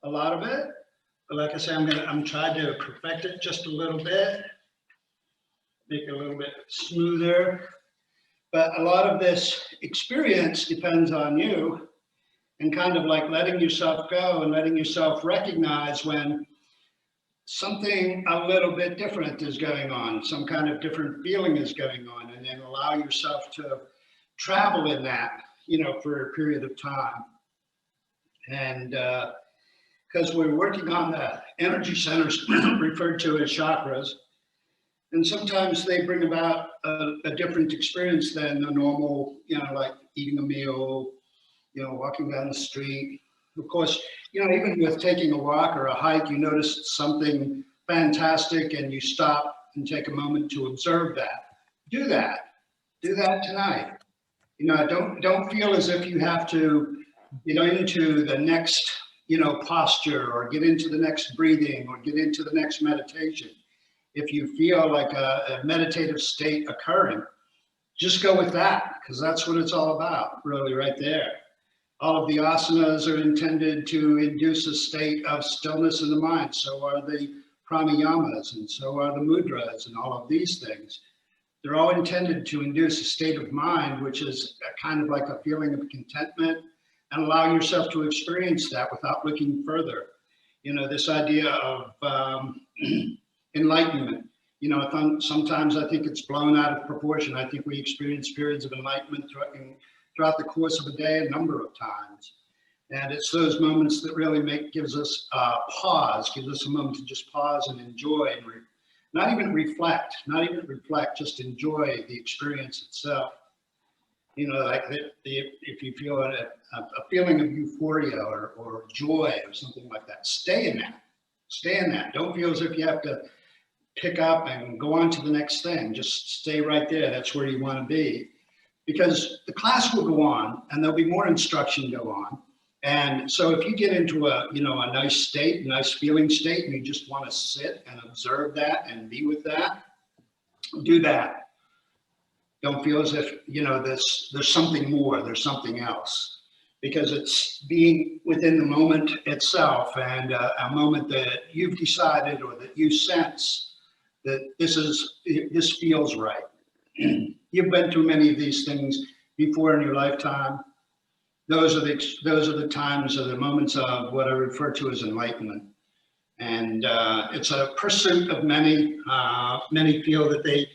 a lot of it. But like I say, I'm trying to perfect it just a little bit, make it a little bit smoother. But a lot of this experience depends on you, and kind of like letting yourself go and letting yourself recognize when something a little bit different is going on, some kind of different feeling is going on, and then allow yourself to travel in that, for a period of time. And because we're working on the energy centers referred to as chakras, and sometimes they bring about a different experience than the normal, like eating a meal, walking down the street. Of course, even with taking a walk or a hike, you notice something fantastic and you stop and take a moment to observe that. Do that. Do that tonight. Don't feel as if you have to get into the next, posture, or get into the next breathing, or get into the next meditation. If you feel like a meditative state occurring, just go with that, because that's what it's all about, really, right there. All of the asanas are intended to induce a state of stillness in the mind. So are the pranayamas, and so are the mudras, and all of these things. They're all intended to induce a state of mind, which is kind of like a feeling of contentment, and allow yourself to experience that without looking further. This idea of enlightenment. Sometimes I think it's blown out of proportion. I think we experience periods of enlightenment throughout the course of a day a number of times. And it's those moments that really gives us a pause, gives us a moment to just pause and enjoy, and not even reflect, just enjoy the experience itself. Like if you feel a feeling of euphoria or joy or something like that, stay in that. Don't feel as if you have to pick up and go on to the next thing. Just stay right there. That's where you want to be. Because the class will go on, and there'll be more instruction go on. And so if you get into a nice state, nice feeling state, and you just want to sit and observe that and be with that, do that. Don't feel as if, there's something more, there's something else. Because it's being within the moment itself, and a moment that you've decided or that you sense that this feels right. You've been through many of these things before in your lifetime. Those are the times, or the moments of what I refer to as enlightenment. And it's a pursuit of many. Many feel that they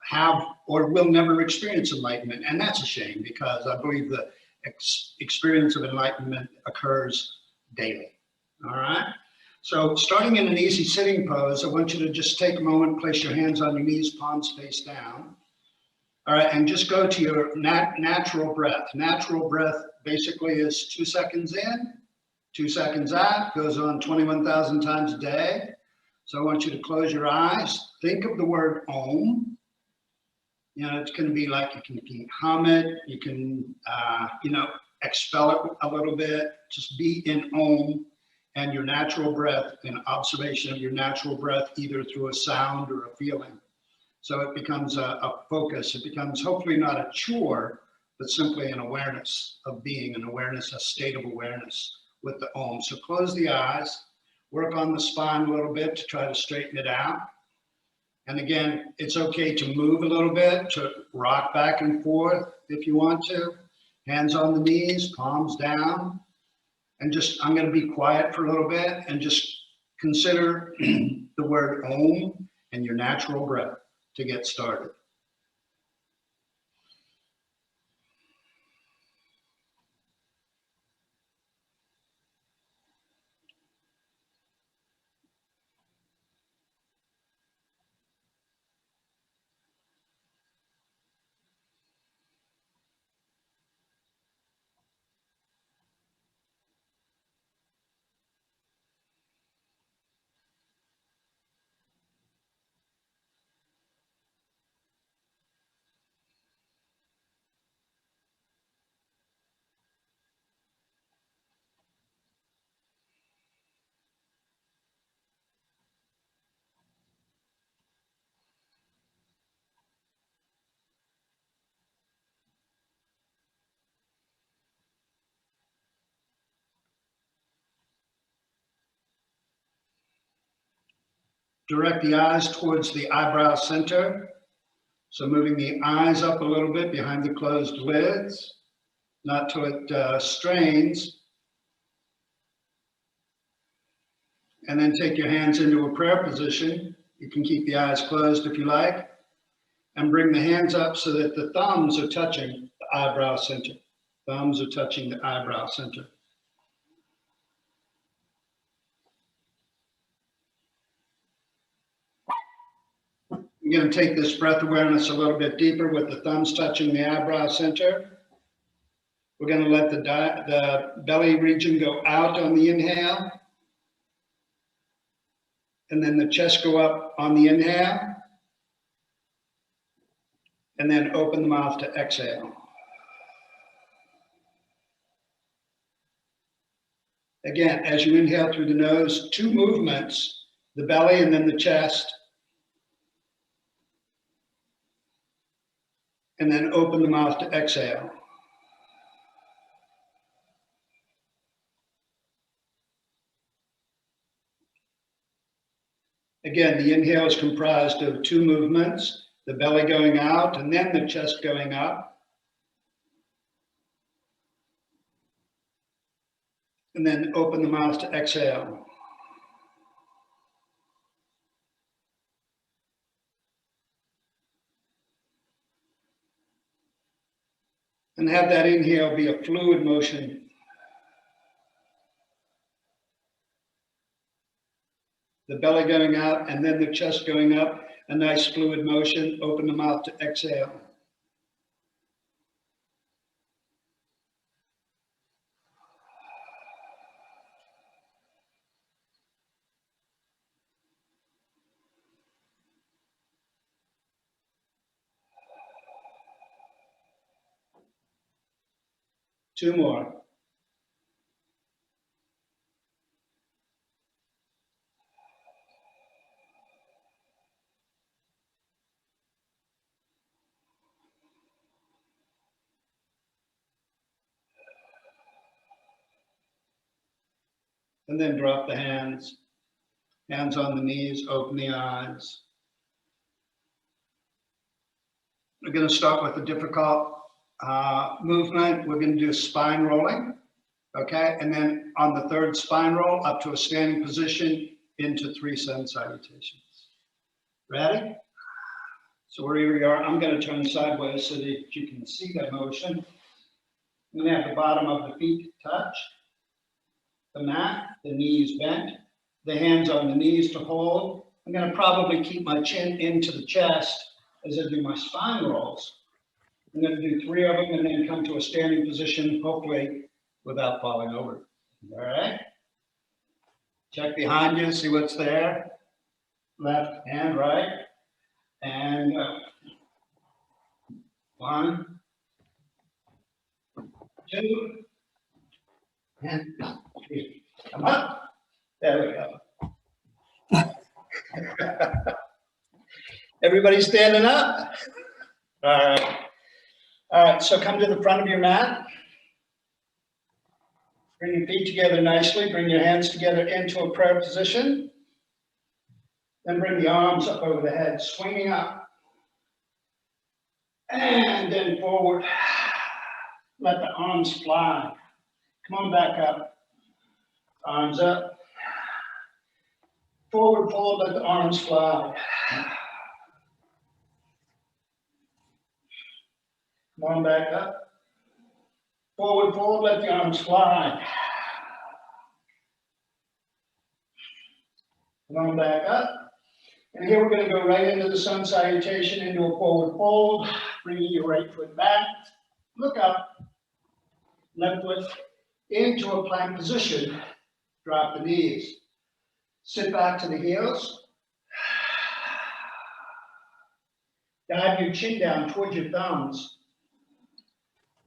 have or will never experience enlightenment. And that's a shame, because I believe the experience of enlightenment occurs daily. All right? So starting in an easy sitting pose, I want you to just take a moment, place your hands on your knees, palms face down. All right, and just go to your natural breath. Natural breath basically is 2 seconds in, 2 seconds out, goes on 21,000 times a day. So I want you to close your eyes. Think of the word Om. It's going to be like you can hum it, you can, expel it a little bit. Just be in Om and your natural breath, an observation of your natural breath, either through a sound or a feeling. So it becomes a focus. It becomes hopefully not a chore, but simply an awareness of being, an awareness, a state of awareness with the Om. So close the eyes, work on the spine a little bit to try to straighten it out. And again, it's okay to move a little bit, to rock back and forth if you want to. Hands on the knees, palms down. And I'm going to be quiet for a little bit and just consider the word Om and your natural breath to get started. Direct the eyes towards the eyebrow center. So moving the eyes up a little bit behind the closed lids, not till it strains. And then take your hands into a prayer position. You can keep the eyes closed if you like. And bring the hands up so that the thumbs are touching the eyebrow center. Thumbs are touching the eyebrow center. You're going to take this breath awareness a little bit deeper with the thumbs touching the eyebrow center. We're going to let the belly region go out on the inhale. And then the chest go up on the inhale. And then open the mouth to exhale. Again, as you inhale through the nose, 2 movements, the belly and then the chest. And then open the mouth to exhale. Again, the inhale is comprised of 2 movements, the belly going out and then the chest going up. And then open the mouth to exhale. And have that inhale be a fluid motion. The belly going out and then the chest going up, a nice fluid motion. Open the mouth to exhale. Two more. And then drop the hands. Hands on the knees, open the eyes. We're going to start with a difficult movement. We're going to do spine rolling, okay? And then on the third spine roll, up to a standing position into 3 sun salutations. Ready? So wherever you are, I'm going to turn sideways so that you can see that motion. I'm going to have the bottom of the feet touch the mat, the knees bent, the hands on the knees to hold. I'm going to probably keep my chin into the chest as I do my spine rolls. I'm going to do 3 of them and then come to a standing position, hopefully without falling over. All right? Check behind you, see what's there. Left and right. And 1, 2, and 3. Come up. There we go. Everybody standing up? All right. All right, so come to the front of your mat. Bring your feet together nicely. Bring your hands together into a prayer position. Then bring the arms up over the head, swinging up. And then forward. Let the arms fly. Come on back up. Arms up. Forward fold, let the arms fly. Come on back up. Forward fold, let the arms fly. Come on back up. And here we're going to go right into the sun salutation, into a forward fold. Bringing your right foot back. Look up. Left foot into a plank position. Drop the knees. Sit back to the heels. Dive your chin down towards your thumbs.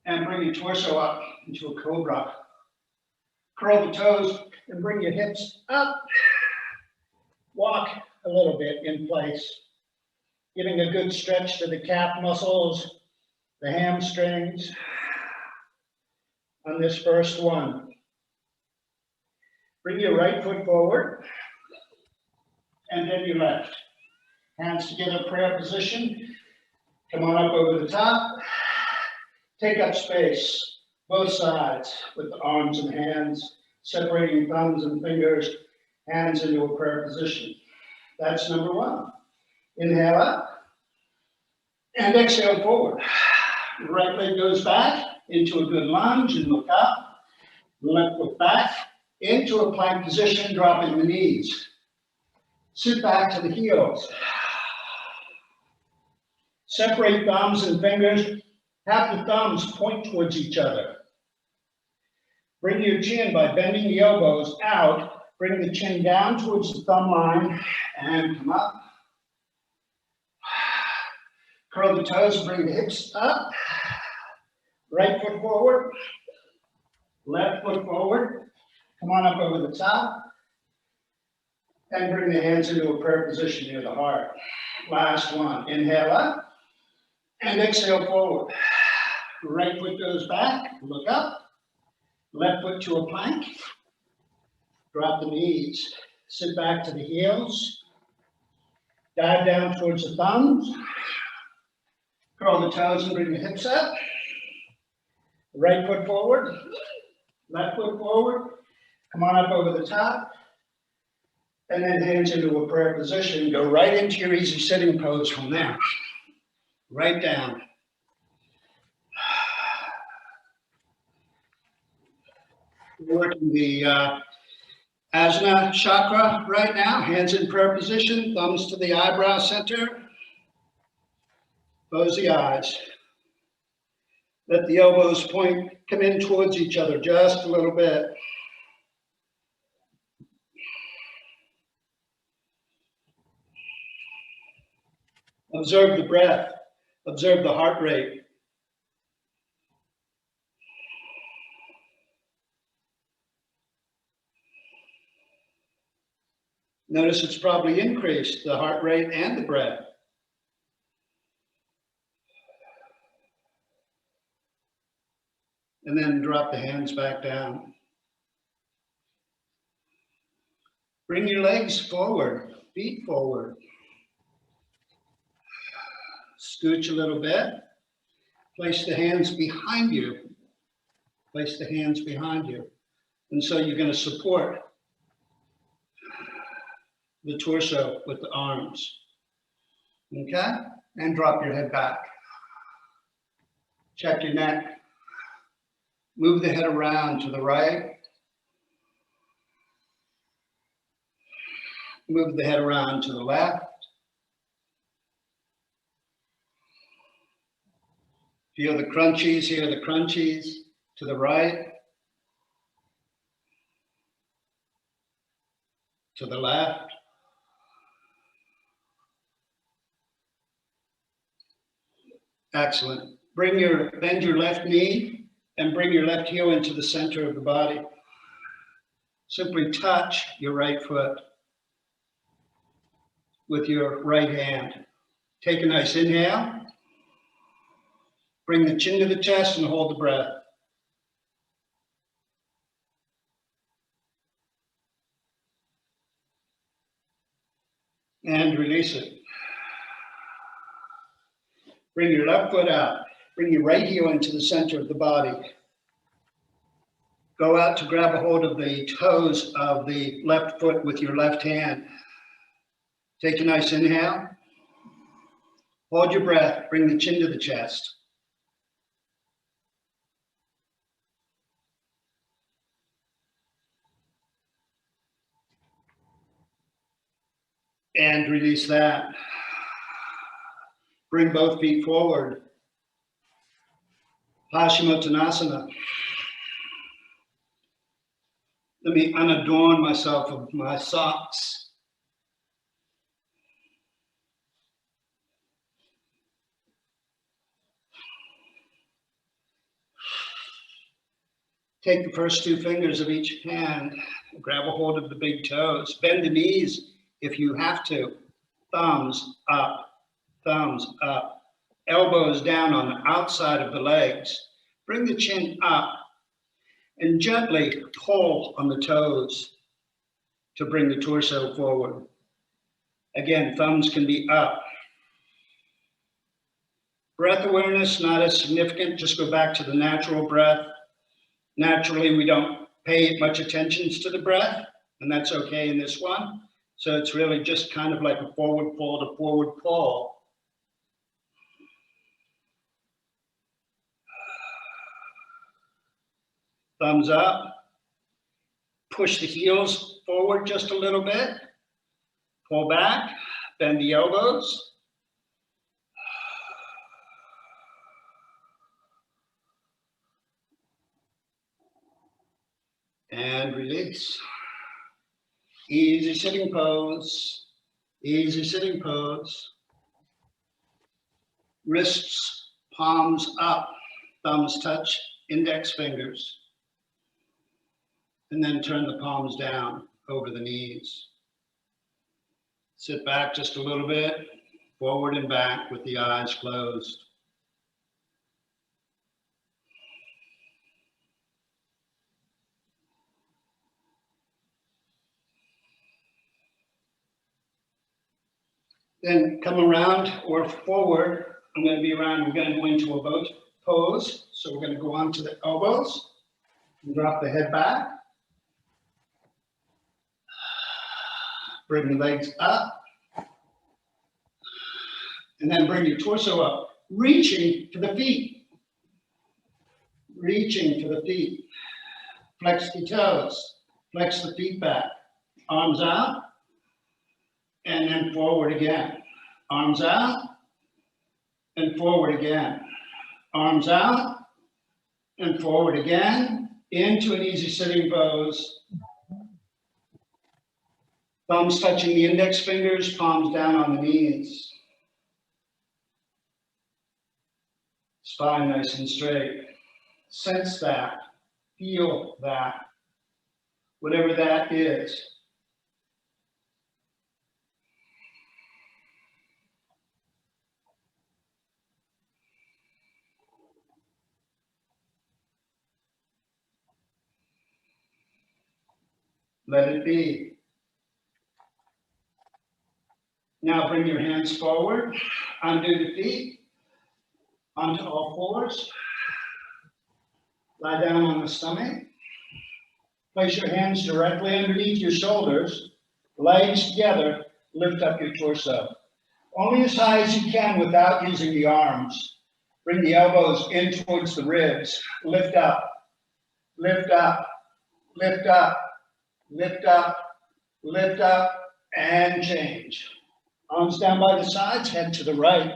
And bring your torso up into a cobra. Curl the toes and bring your hips up. Walk a little bit in place. Giving a good stretch to the calf muscles, the hamstrings on this first one. Bring your right foot forward and then your left. Hands together, prayer position. Come on up over the top. Take up space, both sides, with the arms and hands, separating thumbs and fingers, hands into a prayer position. That's number one. Inhale up, and exhale forward. Right leg goes back into a good lunge and look up. Left foot back into a plank position, dropping the knees. Sit back to the heels. Separate thumbs and fingers. Have the thumbs point towards each other. Bring your chin by bending the elbows out. Bring the chin down towards the thumb line and come up. Curl the toes and bring the hips up. Right foot forward. Left foot forward. Come on up over the top. And bring the hands into a prayer position near the heart. Last one. Inhale up. And exhale forward. Right foot goes back. Look up. Left foot to a plank. Drop the knees. Sit back to the heels. Dive down towards the thumbs. Curl the toes and bring the hips up. Right foot forward. Left foot forward. Come on up over the top. And then hands into a prayer position. Go right into your easy sitting pose from there. Right down. Working the Ajna chakra right now. Hands in prayer position. Thumbs to the eyebrow center. Close the eyes. Let the elbows come in towards each other just a little bit. Observe the breath. Observe the heart rate. Notice it's probably increased, the heart rate and the breath. And then drop the hands back down. Bring your legs forward, feet forward. Scooch a little bit. Place the hands behind you. Place the hands behind you. And so you're going to support the torso with the arms. Okay? And drop your head back. Check your neck. Move the head around to the right. Move the head around to the left. Feel the crunchies, hear the crunchies to the right, to the left. Excellent. Bend your left knee and bring your left heel into the center of the body. Simply touch your right foot with your right hand. Take a nice inhale. Bring the chin to the chest and hold the breath. And release it. Bring your left foot out. Bring your right heel into the center of the body. Go out to grab a hold of the toes of the left foot with your left hand. Take a nice inhale. Hold your breath. Bring the chin to the chest. And release that. Bring both feet forward. Paschimottanasana. Let me unadorn myself of my socks. Take the first two fingers of each hand. Grab a hold of the big toes. Bend the knees if you have to. Thumbs up. Thumbs up. Elbows down on the outside of the legs. Bring the chin up and gently pull on the toes to bring the torso forward. Again, thumbs can be up. Breath awareness, not as significant. Just go back to the natural breath. Naturally, we don't pay much attention to the breath, and that's okay in this one. So it's really just kind of like a forward fold, a forward pull. Thumbs up. Push the heels forward just a little bit. Pull back, bend the elbows. And release. Easy sitting pose. Easy sitting pose. Wrists, palms up, thumbs touch, index fingers. And then turn the palms down over the knees. Sit back just a little bit, forward and back with the eyes closed. Then come around or forward. I'm going to be around. We're going to go into a boat pose. So we're going to go on to the elbows and drop the head back. Bring the legs up. And then bring your torso up, reaching for the feet. Reaching for the feet. Flex the toes. Flex the feet back. Arms out. And then forward again. Arms out. And forward again. Arms out. And forward again. Into an easy sitting pose. Thumbs touching the index fingers, palms down on the knees. Spine nice and straight. Sense that. Feel that. Whatever that is. Let it be. Now bring your hands forward, undo the feet, onto all fours. Lie down on the stomach. Place your hands directly underneath your shoulders, legs together, lift up your torso. Only as high as you can without using the arms. Bring the elbows in towards the ribs. Lift up, lift up, lift up, lift up, lift up, and change. Arms down by the sides, head to the right.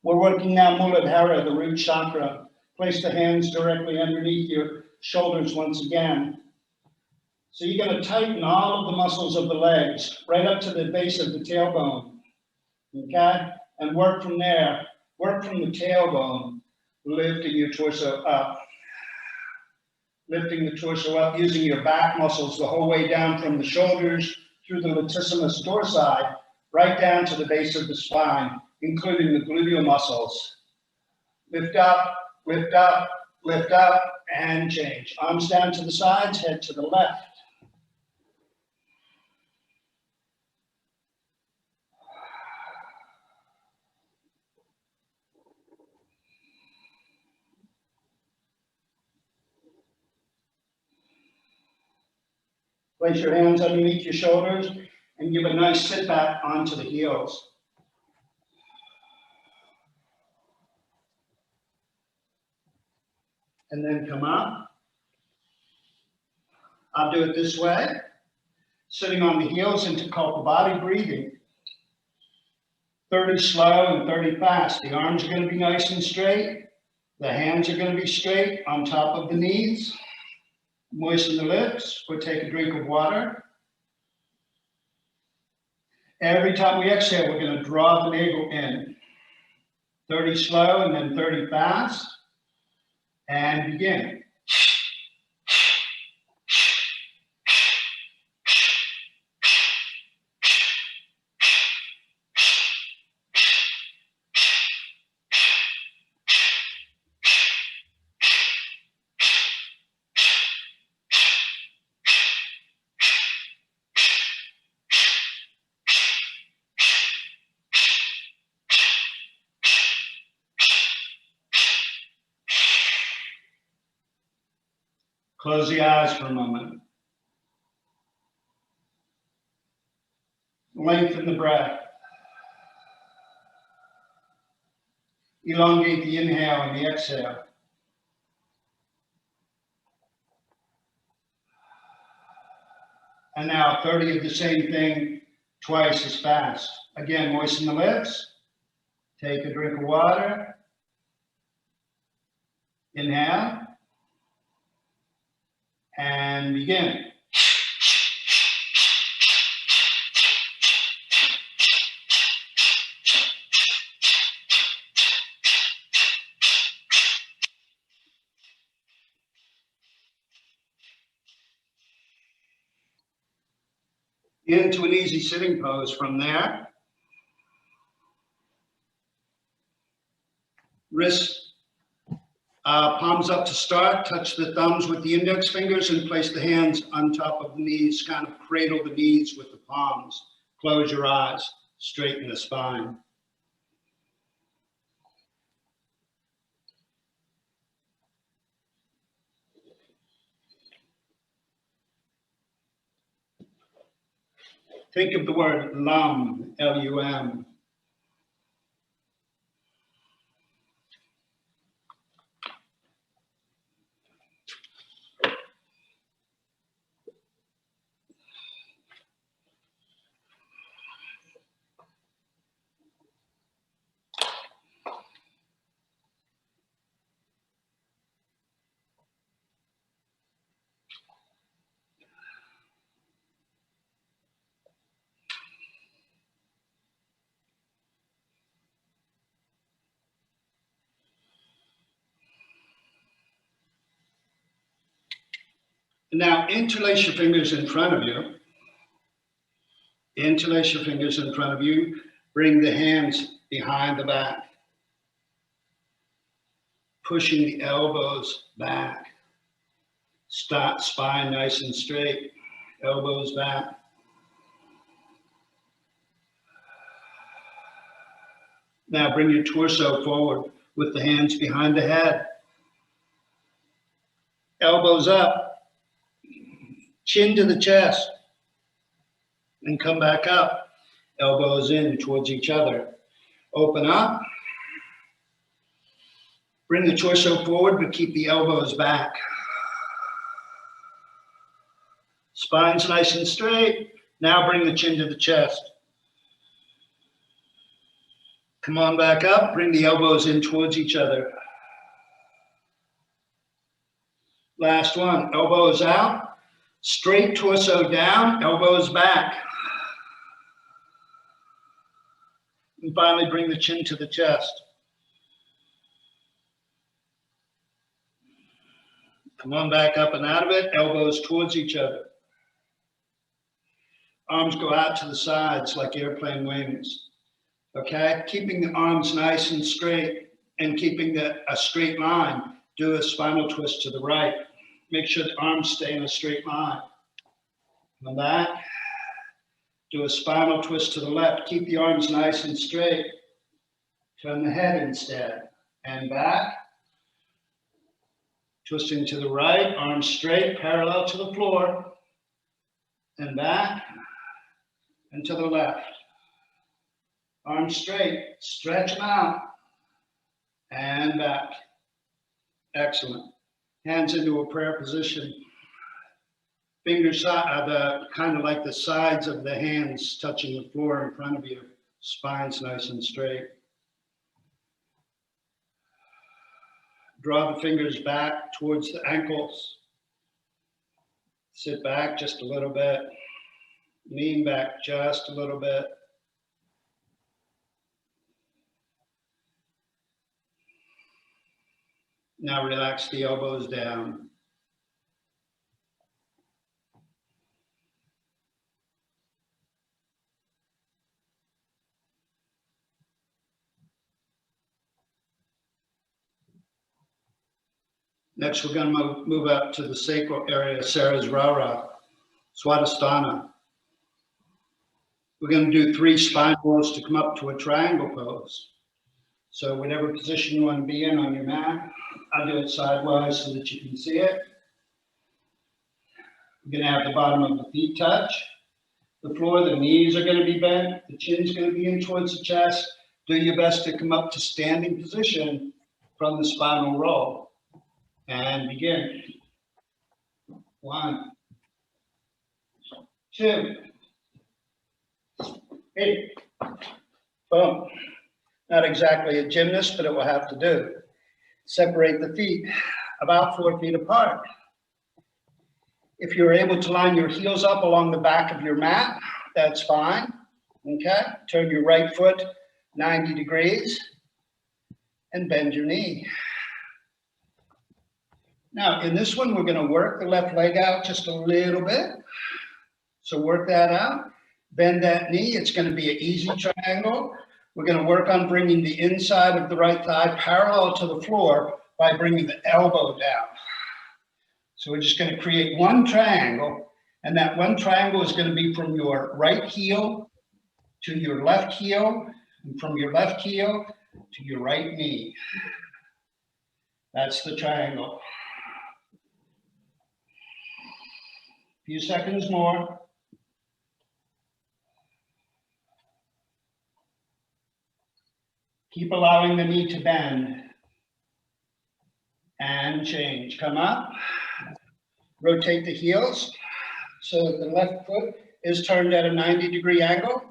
We're working now Mooladhara, the root chakra. Place the hands directly underneath your shoulders once again. So you're going to tighten all of the muscles of the legs right up to the base of the tailbone. Okay? And work from there. Work from the tailbone, lifting your torso up. Lifting the torso up using your back muscles the whole way down from the shoulders through the latissimus dorsi, right down to the base of the spine, including the gluteal muscles. Lift up, lift up, lift up, and change. Arms down to the sides, head to the left. Place your hands underneath your shoulders and give a nice sit back onto the heels. And then come up. I'll do it this way. Sitting on the heels into Kapalabhati breathing. 30 slow and 30 fast. The arms are going to be nice and straight. The hands are going to be straight on top of the knees. Moisten the lips or take a drink of water. Every time we exhale, we're going to draw the navel in. 30 slow and then 30 fast. And begin. Close the eyes for a moment. Lengthen the breath. Elongate the inhale and the exhale. And now 30 of the same thing, twice as fast. Again, moisten the lips. Take a drink of water. Inhale. And begin. Into an easy sitting pose from there. Wrists, palms up to start. Touch the thumbs with the index fingers and place the hands on top of the knees. Kind of cradle the knees with the palms. Close your eyes. Straighten the spine. Think of the word LUM, L-U-M. Now, interlace your fingers in front of you. Interlace your fingers in front of you. Bring the hands behind the back. Pushing the elbows back. Stop, spine nice and straight. Elbows back. Now bring your torso forward with the hands behind the head. Elbows up. Chin to the chest. And come back up. Elbows in towards each other. Open up. Bring the torso forward, but keep the elbows back. Spine's nice and straight. Now bring the chin to the chest. Come on back up. Bring the elbows in towards each other. Last one. Elbows out. Straight torso down. Elbows back. And finally, bring the chin to the chest. Come on back up and out of it. Elbows towards each other. Arms go out to the sides like airplane wings. Okay? Keeping the arms nice and straight and keeping a straight line. Do a spinal twist to the right. Make sure the arms stay in a straight line. Come back. Do a spinal twist to the left. Keep the arms nice and straight. Turn the head instead. And back. Twisting to the right. Arms straight, parallel to the floor. And back. And to the left. Arms straight. Stretch them out. And back. Excellent. Hands into a prayer position. Fingers kind of like the sides of the hands touching the floor in front of you. Spine's nice and straight. Draw the fingers back towards the ankles. Sit back just a little bit. Lean back just a little bit. Now relax the elbows down. Next, we're going to move up to the sacral area, Sahasrara, Swadhisthana. We're going to do 3 spine rolls to come up to a triangle pose. So whatever position you want to be in on your mat, I'll do it sidewise so that you can see it. We're going to have the bottom of the feet touch the floor. The knees are going to be bent. The chin's going to be in towards the chest. Do your best to come up to standing position from the spinal roll. And begin. 1, 2, 3. Boom. Not exactly a gymnast, but it will have to do. Separate the feet about 4 feet apart. If you're able to line your heels up along the back of your mat, that's fine. Okay? Turn your right foot 90 degrees and bend your knee. Now, in this one, we're going to work the left leg out just a little bit. So work that out. Bend that knee. It's going to be an easy triangle. We're going to work on bringing the inside of the right thigh parallel to the floor by bringing the elbow down. So we're just going to create one triangle, and that one triangle is going to be from your right heel to your left heel, and from your left heel to your right knee. That's the triangle. A few seconds more. Keep allowing the knee to bend. And change. Come up. Rotate the heels so that the left foot is turned at a 90-degree angle.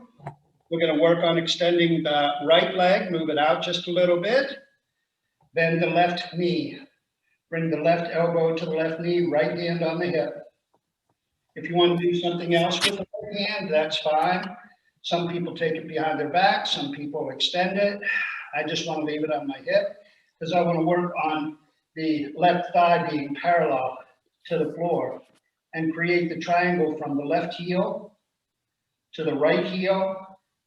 We're going to work on extending the right leg. Move it out just a little bit. Bend the left knee. Bring the left elbow to the left knee, right hand on the hip. If you want to do something else with the right hand, that's fine. Some people take it behind their back. Some people extend it. I just want to leave it on my hip because I want to work on the left thigh being parallel to the floor and create the triangle from the left heel to the right heel,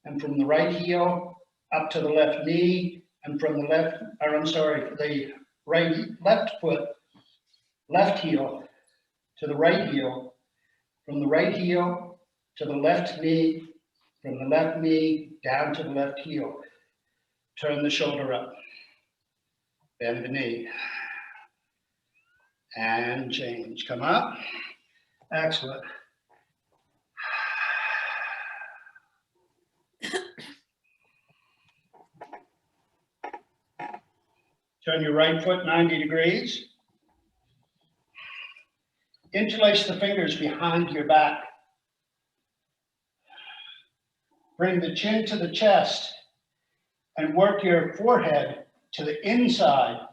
and from the right heel up to the left knee, and from the the left foot, left heel to the right heel, from the right heel to the left knee, from the left knee down to the left heel. Turn the shoulder up, bend the knee, and change. Come up. Excellent. Turn your right foot 90 degrees. Interlace the fingers behind your back. Bring the chin to the chest and work your forehead to the inside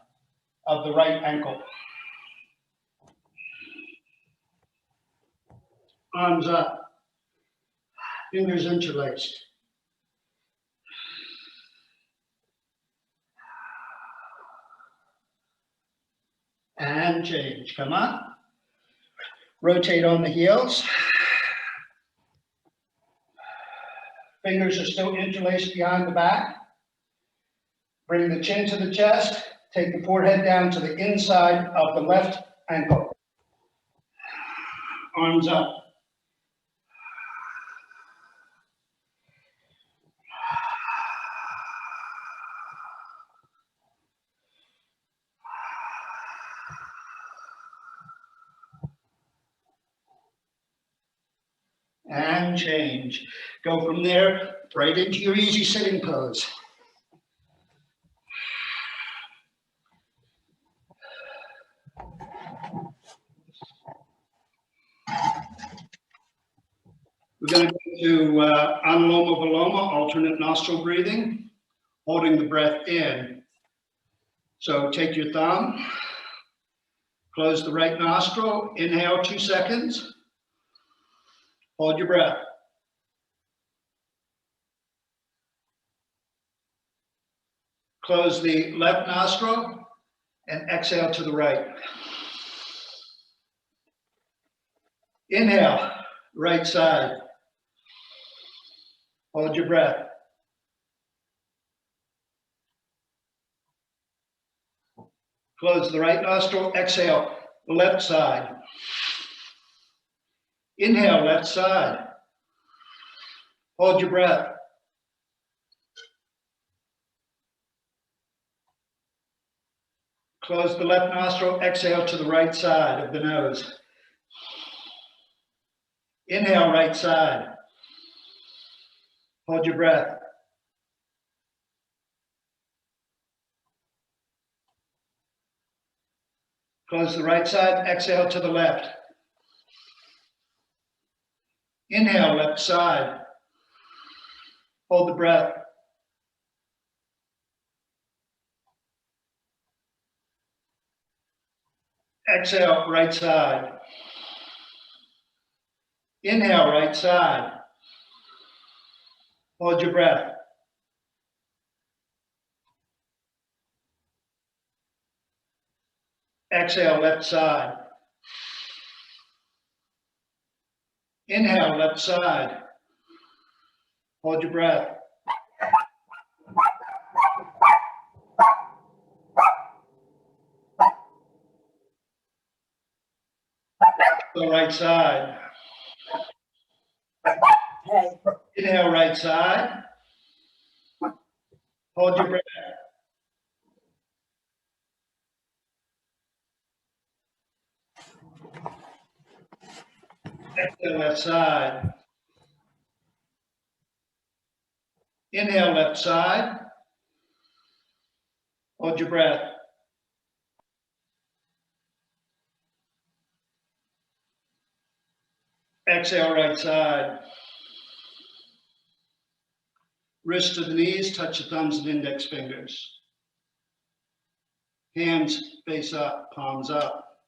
of the right ankle. Arms up, fingers interlaced. And change. Come up. Rotate on the heels. Fingers are still interlaced behind the back. Bring the chin to the chest. Take the forehead down to the inside of the left ankle. Arms up. And change. Go from there right into your easy sitting pose. We're going to go to Anuloma Viloma, alternate nostril breathing, holding the breath in. So take your thumb, close the right nostril, inhale 2 seconds, hold your breath. Close the left nostril and exhale to the right. Inhale, right side. Hold your breath. Close the right nostril, exhale, the left side. Inhale, left side. Hold your breath. Close the left nostril, exhale to the right side of the nose. Inhale, right side. Hold your breath. Close the right side, exhale to the left. Inhale, left side. Hold the breath. Exhale, right side. Inhale, right side. Hold your breath. Exhale, left side. Inhale, left side. Hold your breath. Go right side. Inhale, right side. Hold your breath. Exhale, left side. Inhale, left side. Hold your breath. Exhale, right side. Wrists to the knees, touch the thumbs and index fingers. Hands face up, palms up.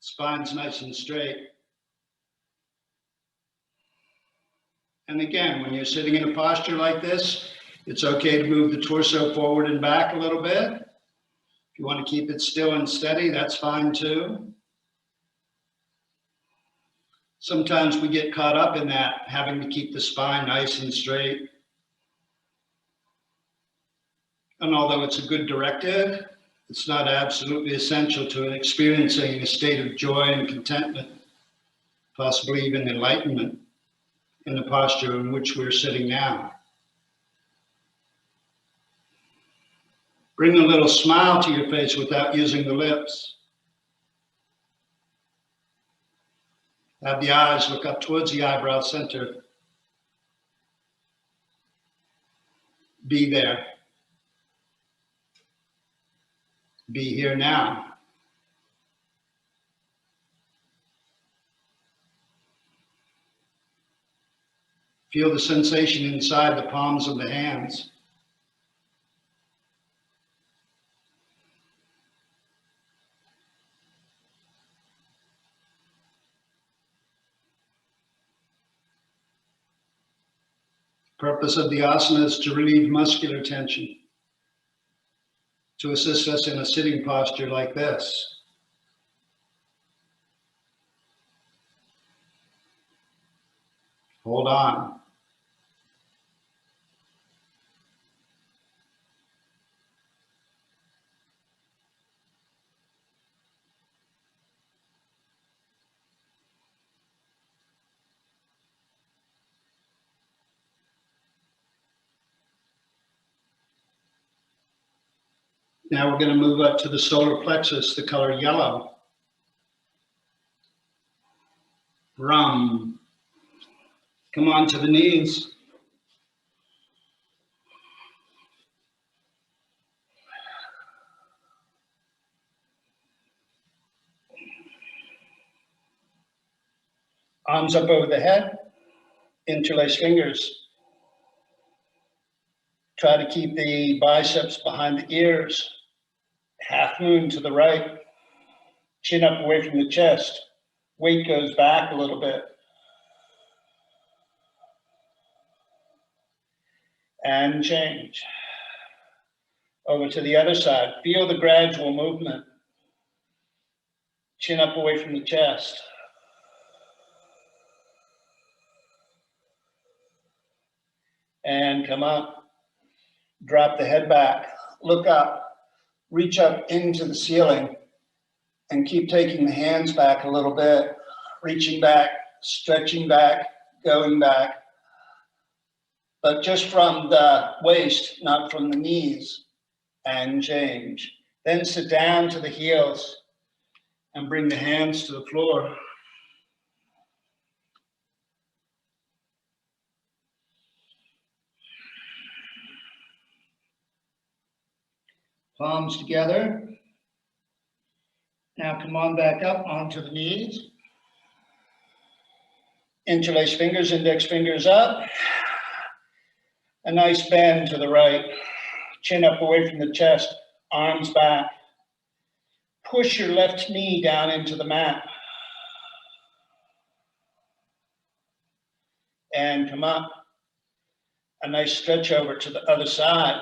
Spine's nice and straight. And again, when you're sitting in a posture like this, it's okay to move the torso forward and back a little bit. If you want to keep it still and steady, that's fine too. Sometimes we get caught up in that, having to keep the spine nice and straight. And although it's a good directive, it's not absolutely essential to experiencing a state of joy and contentment, possibly even enlightenment, in the posture in which we're sitting now. Bring a little smile to your face without using the lips. Have the eyes look up towards the eyebrow center. Be there. Be here now. Feel the sensation inside the palms of the hands. Purpose of the asana is to relieve muscular tension, to assist us in a sitting posture like this. Hold on. Now we're going to move up to the solar plexus, the color yellow. Rum. Come on to the knees. Arms up over the head, interlace fingers. Try to keep the biceps behind the ears. Half moon to the right. Chin up away from the chest. Weight goes back a little bit. And change. Over to the other side. Feel the gradual movement. Chin up away from the chest. And come up. Drop the head back. Look up. Reach up into the ceiling. And keep taking the hands back a little bit. Reaching back, stretching back, going back. But just from the waist, not from the knees. And change. Then sit down to the heels and bring the hands to the floor. palms together. Now come on back up onto the knees. Interlace fingers, index fingers up. A nice bend to the right. Chin up away from the chest, arms back. Push your left knee down into the mat. And come up. A nice stretch over to the other side.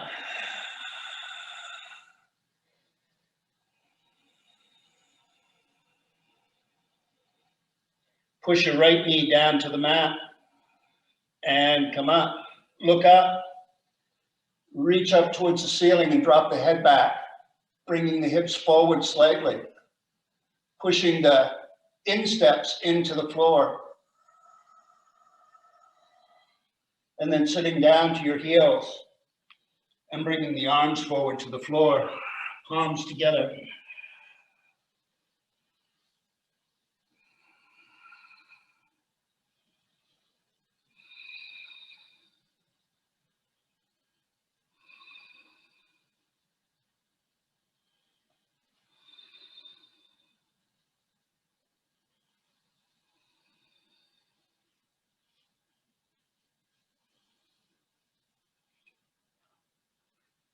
Push your right knee down to the mat and come up. Look up, reach up towards the ceiling and drop the head back, bringing the hips forward slightly, pushing the insteps into the floor, and then sitting down to your heels and bringing the arms forward to the floor, palms together.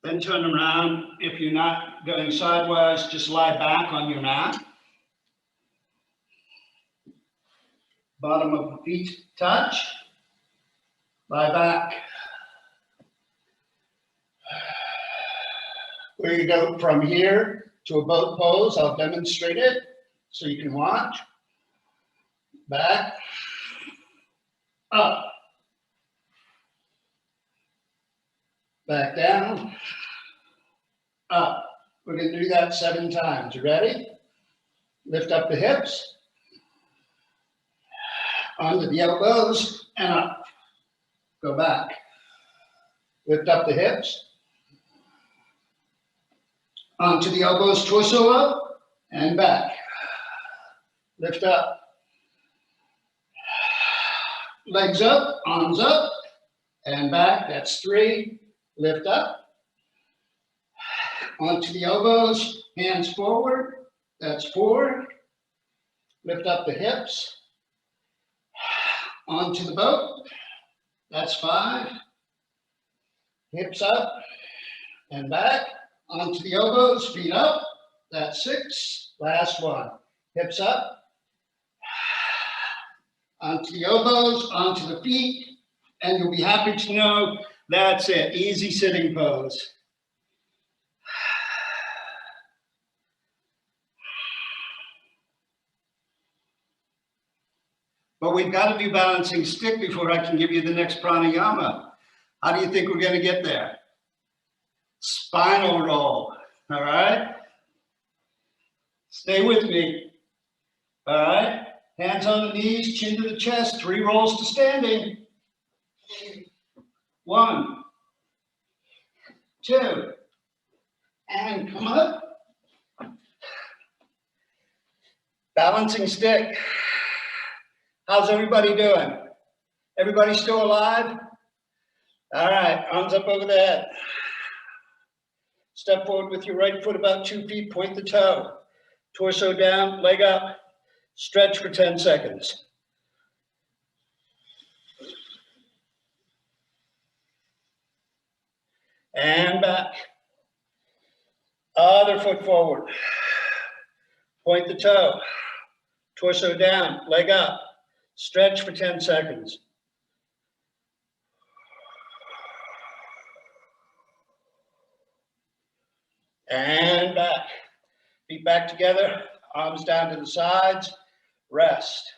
Then turn around. If you're not going sideways, just lie back on your mat. Bottom of the feet touch. Lie back. We're going to go from here to a boat pose. I'll demonstrate it so you can watch. Back. Up. Back down. Up. We're going to do that 7 times. You ready? Lift up the hips. Onto the elbows and up. Go back. Lift up the hips. Onto the elbows, torso up and back. Lift up. Legs up, arms up and back. That's 3. Lift up. Onto the elbows, hands forward. That's 4. Lift up the hips. Onto the boat. That's 5. Hips up and back. Onto the elbows, feet up. That's 6. Last one. Hips up. Onto the elbows, onto the feet. And you'll be happy to know that's it. Easy sitting pose. But we've got to do balancing stick before I can give you the next pranayama. How do you think we're going to get there? Spinal roll. All right? Stay with me. All right? Hands on the knees, chin to the chest, 3 rolls to standing. 1, 2, and come up. Balancing stick. How's everybody doing? Everybody still alive? All right, arms up over the head. Step forward with your right foot about 2 feet, point the toe. Torso down, leg up. Stretch for 10 seconds. And back. Other foot forward. Point the toe. Torso down, leg up. Stretch for 10 seconds. And back. Feet back together, arms down to the sides. Rest.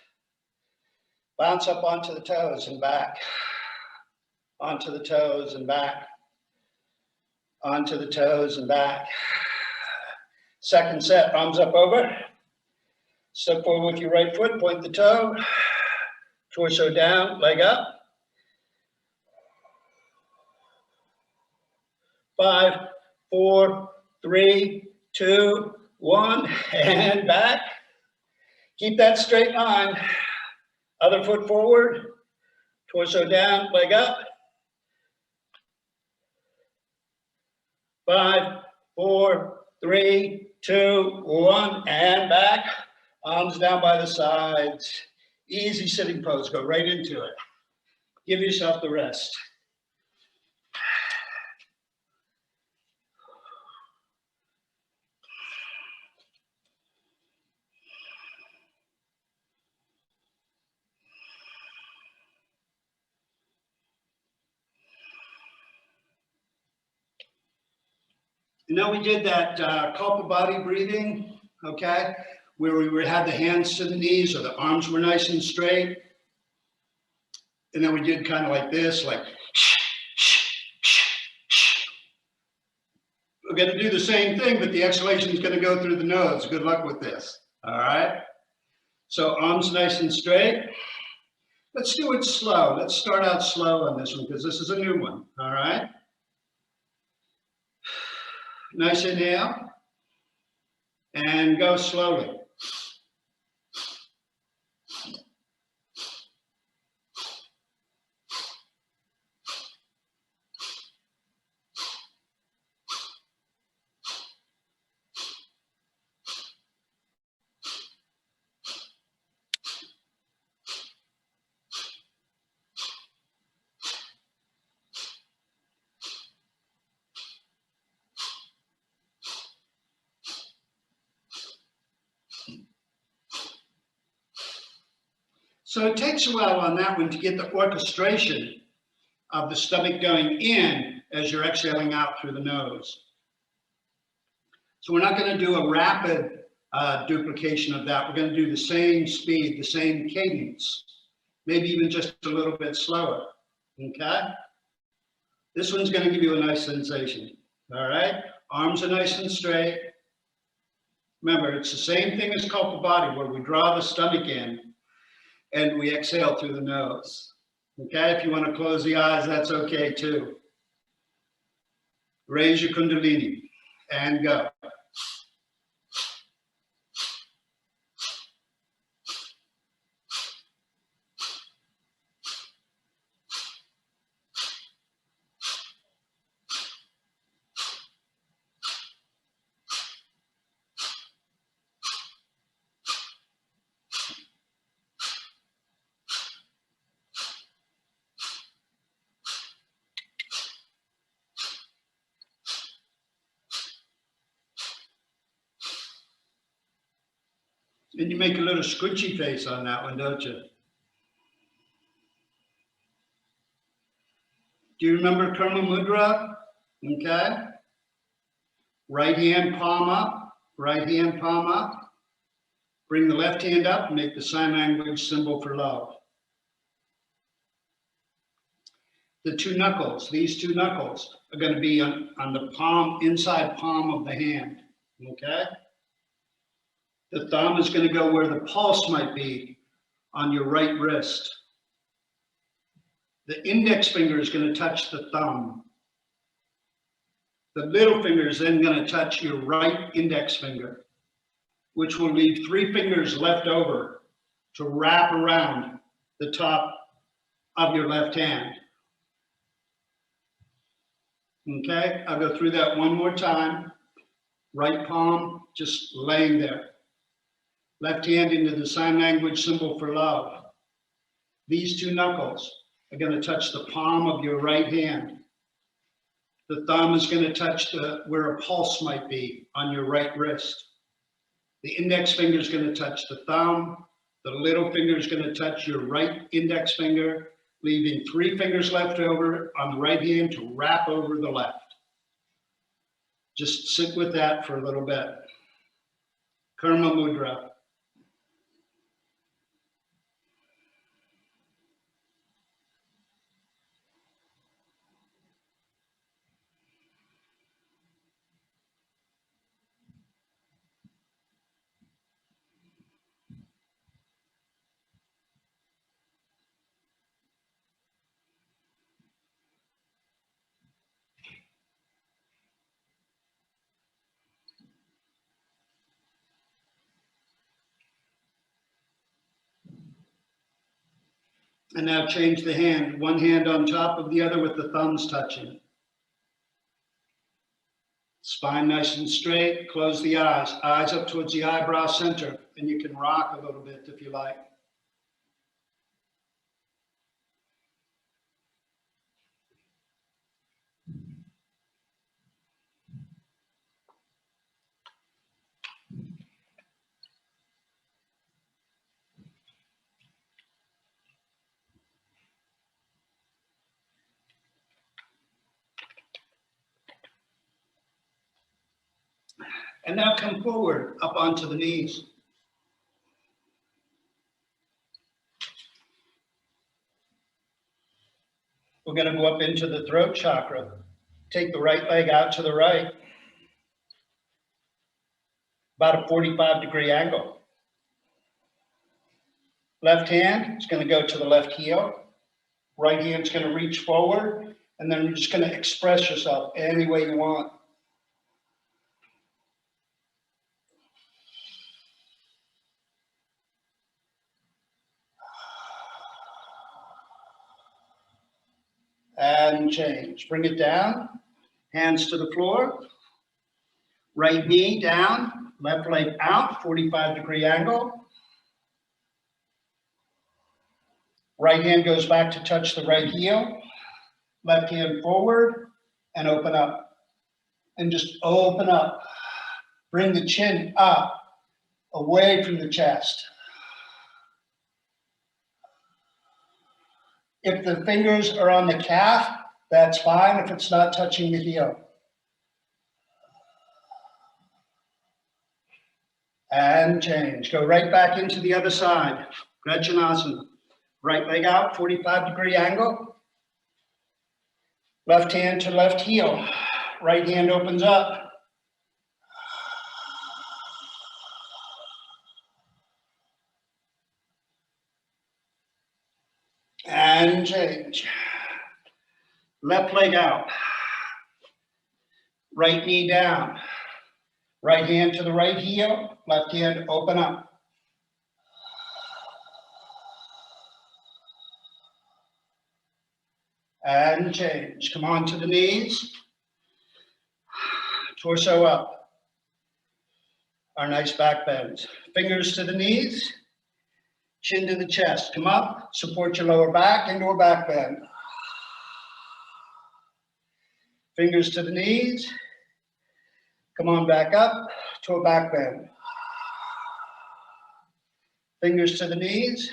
Bounce up onto the toes and back. Onto the toes and back. Onto the toes and back. Second set, arms up over. Step forward with your right foot, point the toe. Torso down, leg up. 5, 4, 3, 2, 1, and back. Keep that straight line. Other foot forward, torso down, leg up. 5, 4, 3, 2, 1, and back. Arms down by the sides. Easy sitting pose. Go right into it. Give yourself the rest. Now we did that culpa body breathing, okay, where we had the hands to the knees or the arms were nice and straight. And then we did kind of like this, like, we're going to do the same thing, but the exhalation is going to go through the nose. Good luck with this. All right. So arms nice and straight. Let's do it slow. Let's start out slow on this one because this is a new one. All right. Nice inhale. And go slowly. So it takes a while on that one to get the orchestration of the stomach going in as you're exhaling out through the nose. So we're not going to do a rapid duplication of that. We're going to do the same speed, the same cadence, maybe even just a little bit slower, okay? This one's going to give you a nice sensation, all right? Arms are nice and straight. Remember, it's the same thing as culpa body where we draw the stomach in and we exhale through the nose. Okay, if you want to close the eyes, that's okay too. Raise your Kundalini and go. And you make a little squishy face on that one, don't you? Do you remember Karma Mudra? Okay. Right hand palm up, right hand palm up. Bring the left hand up and make the sign language symbol for love. The two knuckles, these two knuckles are going to be on the palm, inside palm of the hand, okay? The thumb is going to go where the pulse might be on your right wrist. The index finger is going to touch the thumb. The middle finger is then going to touch your right index finger, which will leave 3 fingers left over to wrap around the top of your left hand. Okay, I'll go through that one more time. Right palm just laying there. Left hand into the sign language symbol for love. These two knuckles are going to touch the palm of your right hand. The thumb is going to touch where a pulse might be on your right wrist. The index finger is going to touch the thumb. The little finger is going to touch your right index finger, leaving 3 fingers left over on the right hand to wrap over the left. Just sit with that for a little bit. Karma Mudra. And now change the hand, one hand on top of the other with the thumbs touching. Spine nice and straight. Close the eyes. Eyes up towards the eyebrow center. And you can rock a little bit if you like. And now come forward up onto the knees. We're going to go up into the throat chakra. Take the right leg out to the right. About a 45-degree angle. Left hand is going to go to the left heel. Right hand's going to reach forward. And then you're just going to express yourself any way you want. And change. Bring it down. Hands to the floor. Right knee down. Left leg out. 45-degree angle. Right hand goes back to touch the right heel. Left hand forward and open up. And just open up. Bring the chin up, away from the chest. If the fingers are on the calf, that's fine if it's not touching the heel. And change. Go right back into the other side. Gretchenasana. Right leg out, 45-degree angle. Left hand to left heel. Right hand opens up. And change. Left leg out. Right knee down. Right hand to the right heel. Left hand open up. And change. Come on to the knees. Torso up. Our nice back bends. Fingers to the knees. Chin to the chest. Come up. Support your lower back into a back bend. Fingers to the knees. Come on back up to a back bend. Fingers to the knees.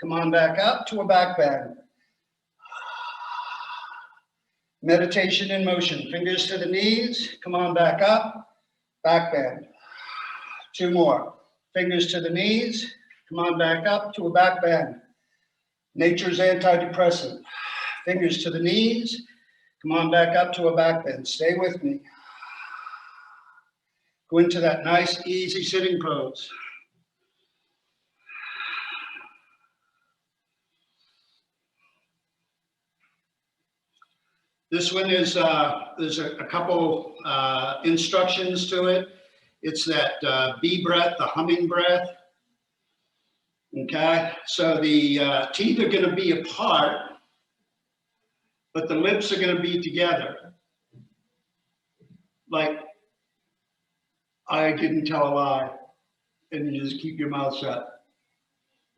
Come on back up to a back bend. Meditation in motion. Fingers to the knees. Come on back up. Back bend. Two more. Fingers to the knees. Come on back up to a back bend. Nature's antidepressant. Fingers to the knees. Come on back up to a back bend. Stay with me. Go into that nice, easy sitting pose. This one is, there's a couple instructions to it. It's that bee breath, the humming breath. Okay, so the teeth are going to be apart, but the lips are going to be together. Like, I didn't tell a lie, and you just keep your mouth shut.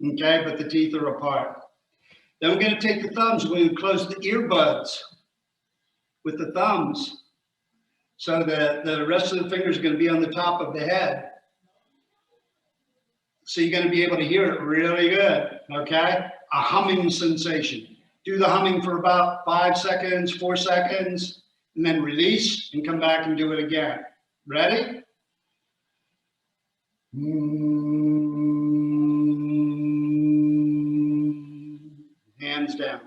Okay, but the teeth are apart. Then we're going to take the thumbs, we're going to close the earbuds with the thumbs, so that the rest of the fingers are going to be on the top of the head. So you're going to be able to hear it really good, okay? A humming sensation. Do the humming for about 5 seconds, 4 seconds, and then release and come back and do it again. Ready? Hands down.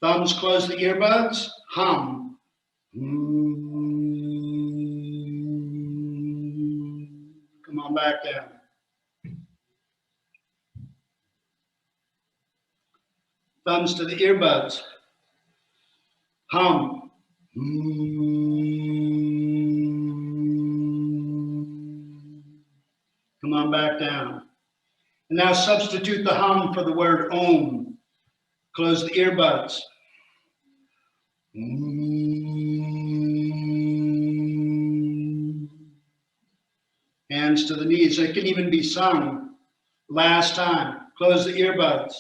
Thumbs close the earbuds, hum. Come on back down. Thumbs to the earbuds, hum. Come on back down. And now substitute the hum for the word om. Close the earbuds. Hands to the knees. It can even be sung. Last time. Close the earbuds.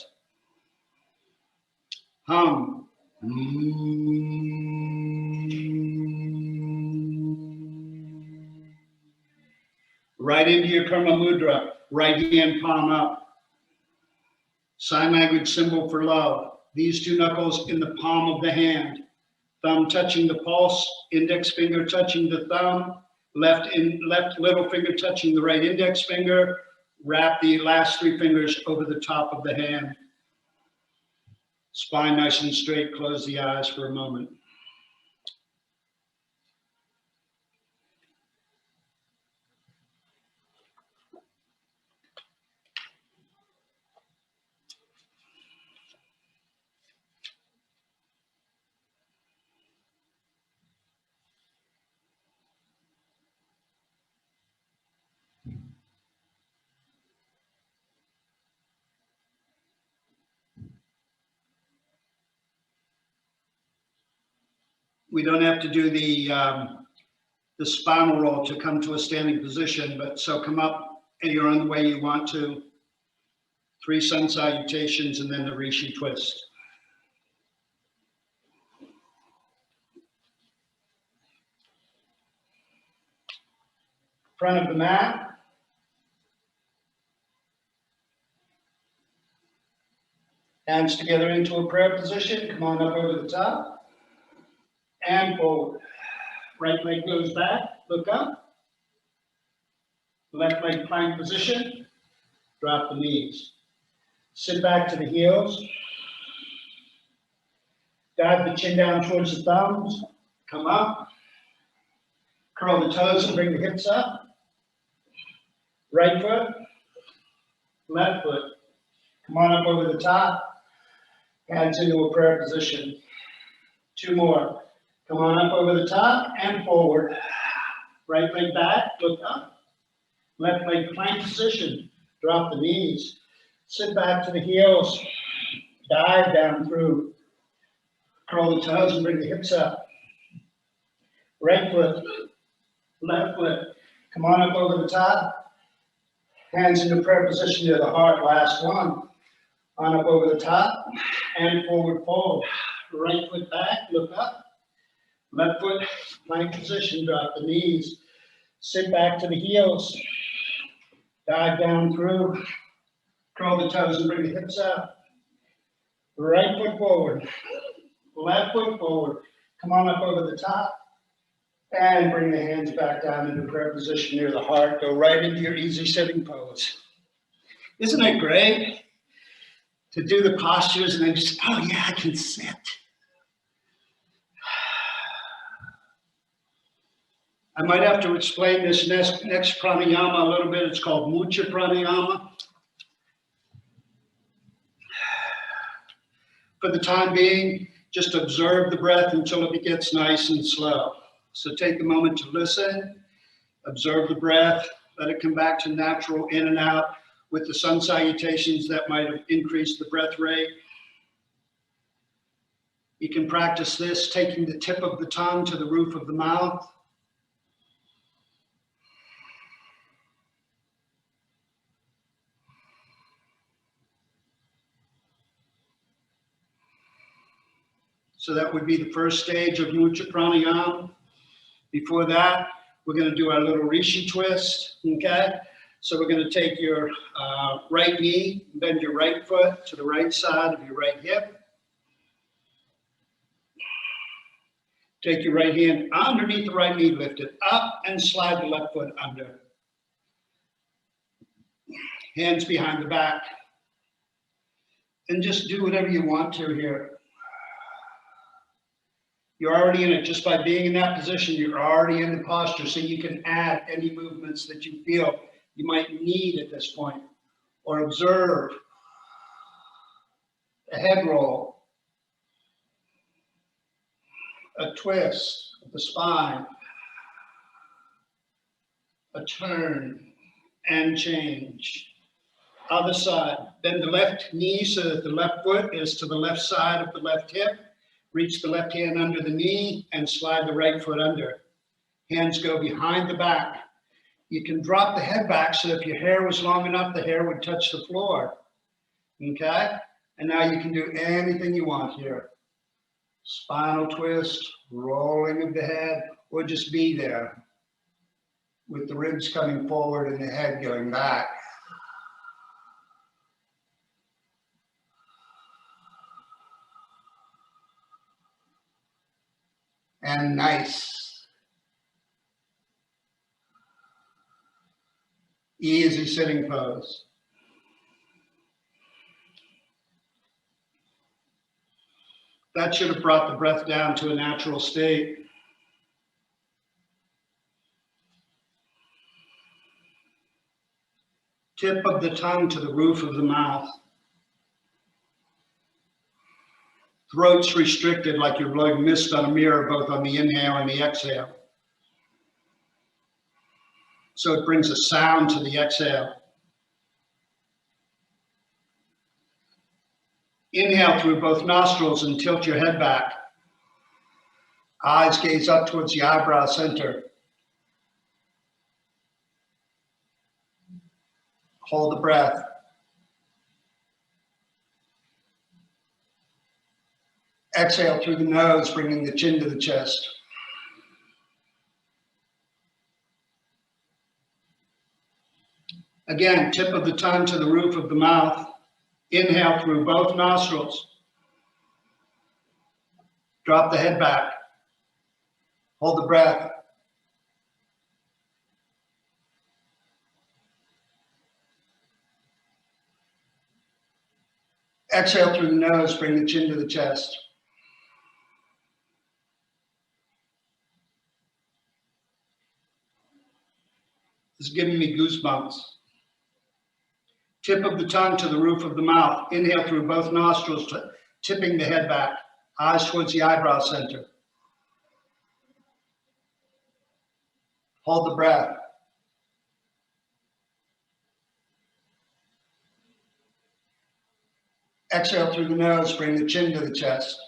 Hum. Right into your Karma Mudra. Right hand palm up. Sign language symbol for love. These two knuckles in the palm of the hand. Thumb touching the pulse, index finger touching the thumb, left little finger touching the right index finger. Wrap the last three fingers over the top of the hand. Spine nice and straight. Close the eyes for a moment. We don't have to do the spinal roll to come to a standing position, but so come up in your own way you want to. 3 sun salutations and then the Rishi twist. Front of the mat. Hands together into a prayer position. Come on up over the top and forward. Right leg goes back, look up. Left leg plank position. Drop the knees. Sit back to the heels. Dive the chin down towards the thumbs. Come up. Curl the toes and bring the hips up. Right foot, left foot. Come on up over the top. Hands into a prayer position. 2 more. Come on up over the top and forward. Right leg back, look up. Left leg plank position. Drop the knees. Sit back to the heels. Dive down through. Curl the toes and bring the hips up. Right foot, left foot. Come on up over the top. Hands into prayer position near the heart. Last one. On up over the top and forward fold. Right foot back, look up. Left foot, plank position, drop the knees. Sit back to the heels. Dive down through. Curl the toes and bring the hips up. Right foot forward. Left foot forward. Come on up over the top. And bring the hands back down into prayer position near the heart. Go right into your easy sitting pose. Isn't it great to do the postures and then just, oh yeah, I can sit. I might have to explain this next pranayama a little bit. It's called Mucha Pranayama. For the time being, just observe the breath until it gets nice and slow. So take a moment to listen, observe the breath, let it come back to natural in and out with the sun salutations that might have increased the breath rate. You can practice this, taking the tip of the tongue to the roof of the mouth. So that would be the first stage of Mucha Pranayama. Before that, we're going to do our little Rishi twist, okay? So we're going to take your right knee, bend your right foot to the right side of your right hip. Take your right hand underneath the right knee, lift it up and slide the left foot under. Hands behind the back. And just do whatever you want to here. You're already in it. Just by being in that position, you're already in the posture, so you can add any movements that you feel you might need at this point, or observe a head roll, a twist of the spine, a turn and change. Other side. Bend the left knee so that the left foot is to the left side of the left hip. Reach the left hand under the knee and slide the right foot under. Hands go behind the back. You can drop the head back so if your hair was long enough, the hair would touch the floor. Okay? And now you can do anything you want here. Spinal twist, rolling of the head, or just be there with the ribs coming forward and the head going back. And nice. Easy sitting pose. That should have brought the breath down to a natural state. Tip of the tongue to the roof of the mouth. Throat's restricted like you're blowing mist on a mirror, both on the inhale and the exhale. So it brings a sound to the exhale. Inhale through both nostrils and tilt your head back. Eyes gaze up towards the eyebrow center. Hold the breath. Exhale through the nose, bringing the chin to the chest. Again, tip of the tongue to the roof of the mouth. Inhale through both nostrils. Drop the head back. Hold the breath. Exhale through the nose, bring the chin to the chest. This is giving me goosebumps. Tip of the tongue to the roof of the mouth. Inhale through both nostrils, tipping the head back. Eyes towards the eyebrow center. Hold the breath. Exhale through the nose, bring the chin to the chest.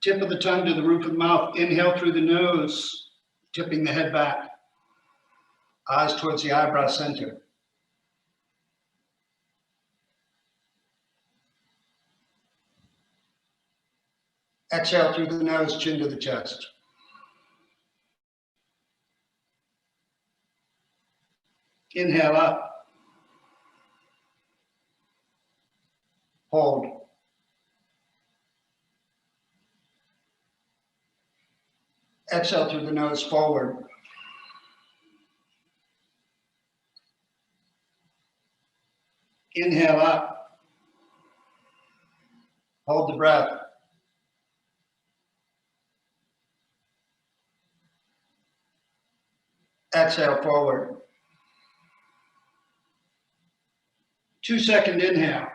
Tip of the tongue to the roof of the mouth. Inhale through the nose, tipping the head back. Eyes towards the eyebrow center. Exhale through the nose, chin to the chest. Inhale up. Hold. Exhale through the nose, forward. Inhale up. Hold the breath. Exhale, forward. 2-second inhale.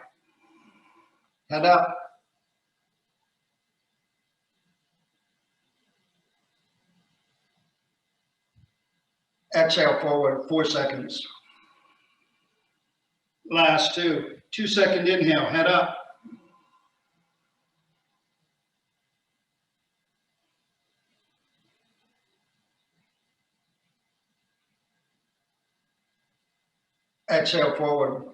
Head up. Exhale, forward, 4 seconds. Last 2. 2-second inhale, head up. Exhale, forward.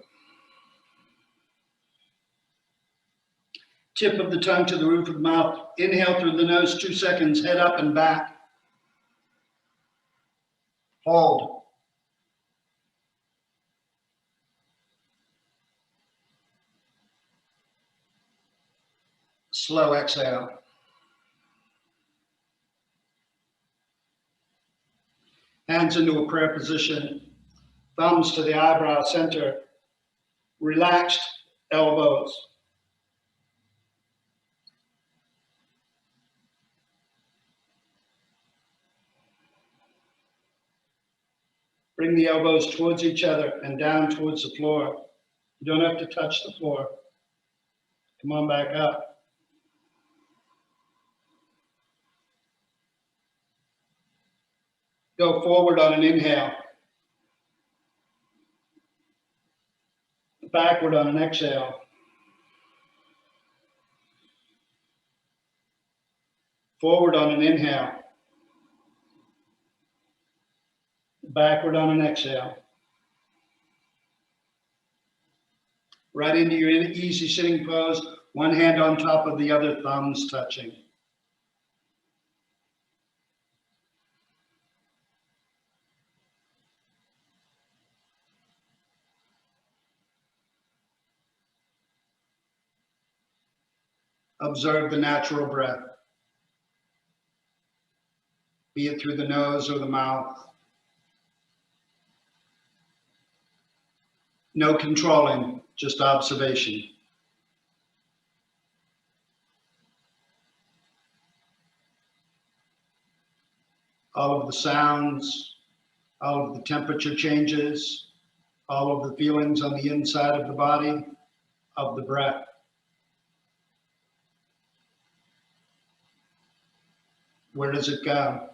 Tip of the tongue to the roof of the mouth. Inhale through the nose, 2 seconds, head up and back. Hold. Slow exhale. Hands into a prayer position. Thumbs to the eyebrow center. Relaxed elbows. Bring the elbows towards each other and down towards the floor. You don't have to touch the floor. Come on back up. Go forward on an inhale. Backward on an exhale. Forward on an inhale. Backward on an exhale. Right into your easy sitting pose, one hand on top of the other, thumbs touching. Observe the natural breath, be it through the nose or the mouth. No controlling, just observation. All of the sounds, all of the temperature changes, all of the feelings on the inside of the body, of the breath. Where does it go?